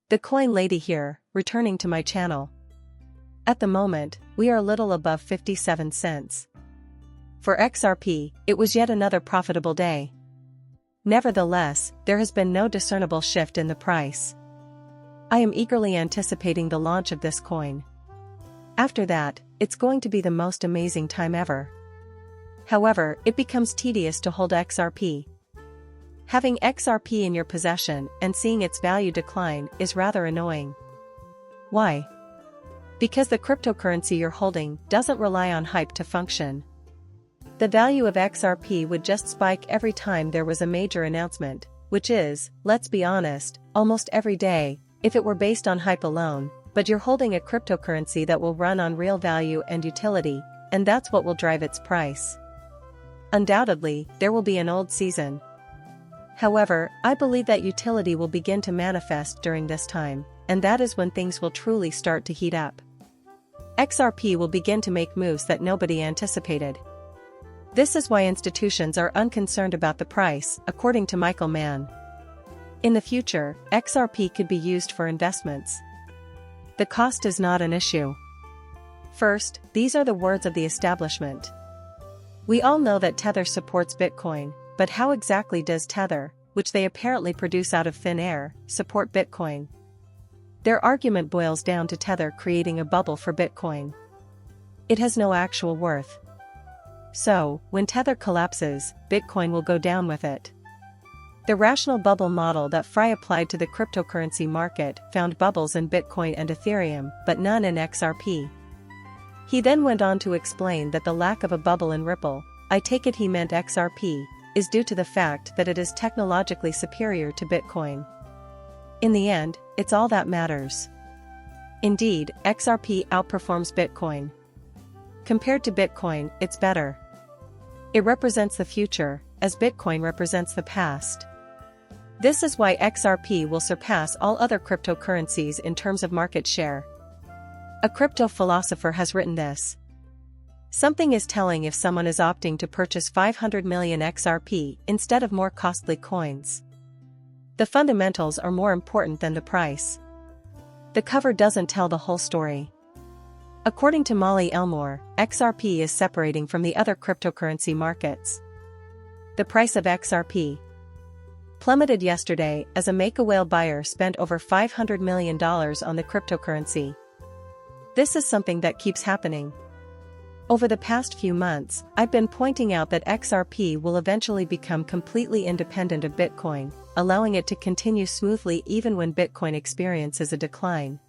The coin lady here, returning to my channel. At the moment, we are a little above 57 cents. For XRP, it was yet another profitable day. Nevertheless, there has been no discernible shift in the price. I am eagerly anticipating the launch of this coin. After that, it's going to be the most amazing time ever. However, it becomes tedious to hold XRP. Having XRP in your possession and seeing its value decline is rather annoying. Why? Because the cryptocurrency you're holding doesn't rely on hype to function. The value of XRP would just spike every time there was a major announcement, which is, let's be honest, almost every day, if it were based on hype alone, but you're holding a cryptocurrency that will run on real value and utility, and that's what will drive its price. Undoubtedly, there will be an old season. However, I believe that utility will begin to manifest during this time, and that is when things will truly start to heat up. XRP will begin to make moves that nobody anticipated. This is why institutions are unconcerned about the price, according to Michael Mann. In the future, XRP could be used for investments. The cost is not an issue. First, these are the words of the establishment. We all know that Tether supports Bitcoin, but how exactly does Tether, which they apparently produce out of thin air, support Bitcoin? Their argument boils down to Tether creating a bubble for Bitcoin. It has no actual worth. So, when Tether collapses, Bitcoin will go down with it. The rational bubble model that Fry applied to the cryptocurrency market found bubbles in Bitcoin and Ethereum, but none in XRP. He then went on to explain that the lack of a bubble in Ripple, I take it he meant XRP, is due to the fact that it is technologically superior to Bitcoin. In the end, it's all that matters. Indeed, XRP outperforms Bitcoin. Compared to Bitcoin, it's better. It represents the future, as Bitcoin represents the past. This is why XRP will surpass all other cryptocurrencies in terms of market share. A crypto philosopher has written this. Something is telling if someone is opting to purchase 500 million XRP instead of more costly coins. The fundamentals are more important than the price. The cover doesn't tell the whole story. According to Molly Elmore, XRP is separating from the other cryptocurrency markets. The price of XRP plummeted yesterday as a make-a-whale buyer spent over $500 million on the cryptocurrency. This is something that keeps happening. Over the past few months, I've been pointing out that XRP will eventually become completely independent of Bitcoin, allowing it to continue smoothly even when Bitcoin experiences a decline.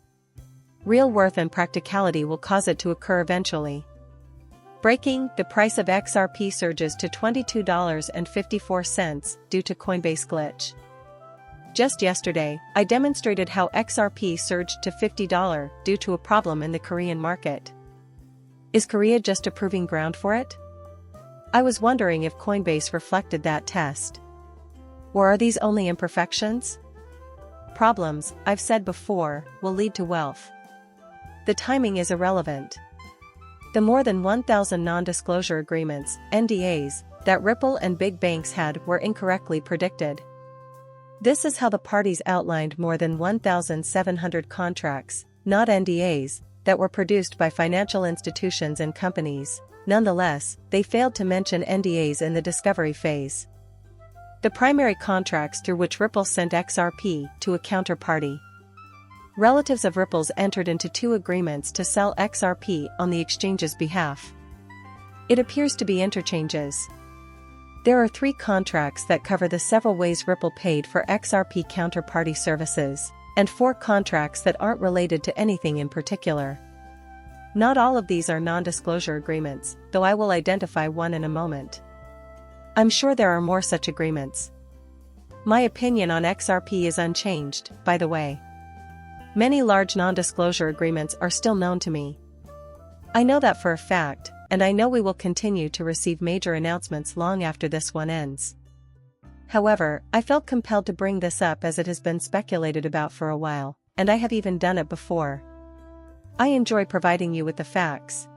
Real worth and practicality will cause it to occur eventually. Breaking, the price of XRP surges to $22.54 due to Coinbase glitch. Just yesterday, I demonstrated how XRP surged to $50 due to a problem in the Korean market. Is Korea just a proving ground for it? I was wondering if Coinbase reflected that test. Or are these only imperfections? Problems, I've said before, will lead to wealth. The timing is irrelevant. The more than 1,000 non-disclosure agreements, NDAs, that Ripple and big banks had were incorrectly predicted. This is how the parties outlined more than 1,700 contracts, not NDAs, that were produced by financial institutions and companies. Nonetheless, they failed to mention NDAs in the discovery phase. The primary contracts through which Ripple sent XRP to a counterparty. Relatives of Ripple's entered into 2 agreements to sell XRP on the exchange's behalf. It appears to be interchanges. There are 3 contracts that cover the several ways Ripple paid for XRP counterparty services, and 4 contracts that aren't related to anything in particular. Not all of these are non-disclosure agreements, though I will identify one in a moment. I'm sure there are more such agreements. My opinion on XRP is unchanged, by the way. Many large non-disclosure agreements are still known to me. I know that for a fact, and I know we will continue to receive major announcements long after this one ends. However, I felt compelled to bring this up as it has been speculated about for a while, and I have even done it before. I enjoy providing you with the facts.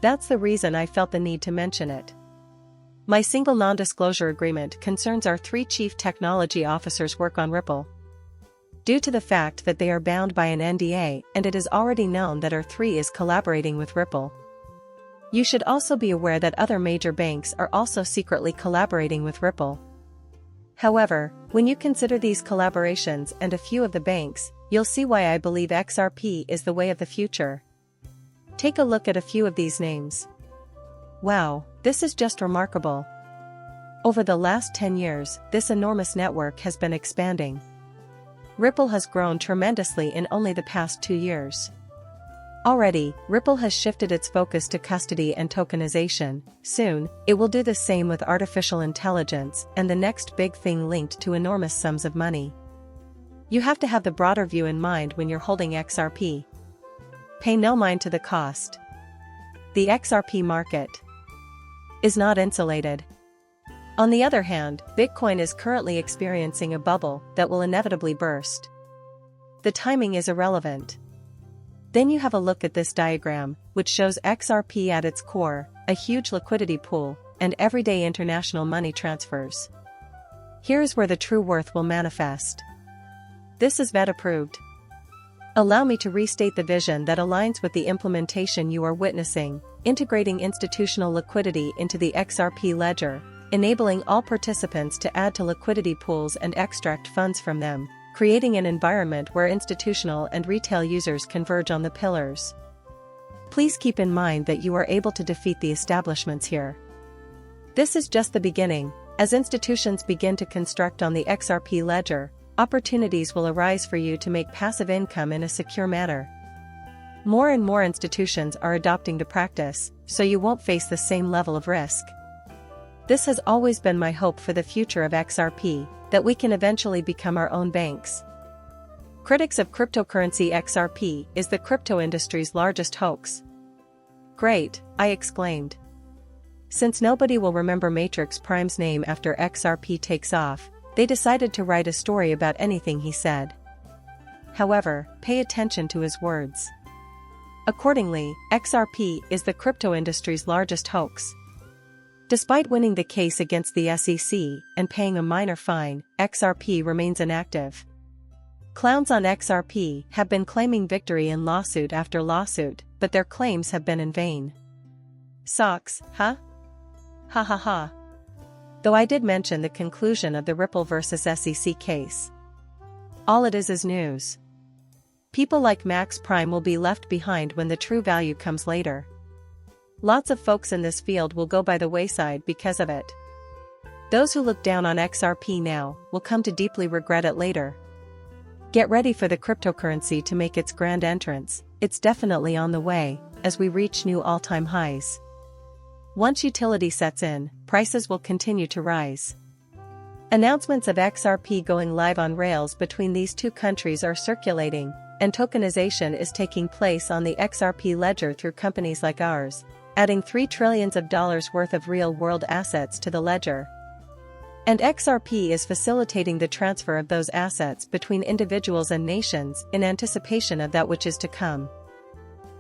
That's the reason I felt the need to mention it. My single non-disclosure agreement concerns our 3 chief technology officers' work on Ripple. due to the fact that they are bound by an NDA and it is already known that R3 is collaborating with Ripple. You should also be aware that other major banks are also secretly collaborating with Ripple. However, when you consider these collaborations and a few of the banks, you'll see why I believe XRP is the way of the future. Take a look at a few of these names. Wow, this is just remarkable. Over the last 10 years, this enormous network has been expanding. Ripple has grown tremendously in only the past 2 years. Already, Ripple has shifted its focus to custody and tokenization. Soon, it will do the same with artificial intelligence and the next big thing linked to enormous sums of money. You have to have the broader view in mind when you're holding XRP. Pay no mind to the cost. The XRP market is not insulated. On the other hand, Bitcoin is currently experiencing a bubble that will inevitably burst. The timing is irrelevant. Then you have a look at this diagram, which shows XRP at its core, a huge liquidity pool, and everyday international money transfers. Here is where the true worth will manifest. This is VET approved. Allow me to restate the vision that aligns with the implementation you are witnessing, integrating institutional liquidity into the XRP ledger, enabling all participants to add to liquidity pools and extract funds from them, creating an environment where institutional and retail users converge on the pillars. Please keep in mind that you are able to defeat the establishments here. This is just the beginning. As institutions begin to construct on the XRP ledger, opportunities will arise for you to make passive income in a secure manner. More and more institutions are adopting the practice, so you won't face the same level of risk. This has always been my hope for the future of XRP, that we can eventually become our own banks. Critics of cryptocurrency XRP is the crypto industry's largest hoax. Great, I exclaimed. Since nobody will remember Matrix Prime's name after XRP takes off, they decided to write a story about anything he said. However, pay attention to his words. Accordingly, XRP is the crypto industry's largest hoax. Despite winning the case against the SEC and paying a minor fine, XRP remains inactive. Clowns on XRP have been claiming victory in lawsuit after lawsuit, but their claims have been in vain. Socks, huh? Ha ha ha. Though I did mention the conclusion of the Ripple vs. SEC case. All it is news. People like Max Prime will be left behind when the true value comes later. Lots of folks in this field will go by the wayside because of it. Those who look down on XRP now will come to deeply regret it later. Get ready for the cryptocurrency to make its grand entrance. It's definitely on the way, as we reach new all-time highs. Once utility sets in, prices will continue to rise. Announcements of XRP going live on rails between these two countries are circulating, and tokenization is taking place on the XRP ledger through companies like ours, adding $3 trillion worth of real-world assets to the ledger. And XRP is facilitating the transfer of those assets between individuals and nations in anticipation of that which is to come.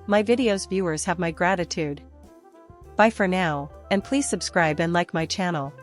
My video's viewers have my gratitude. Bye for now, and please subscribe and like my channel.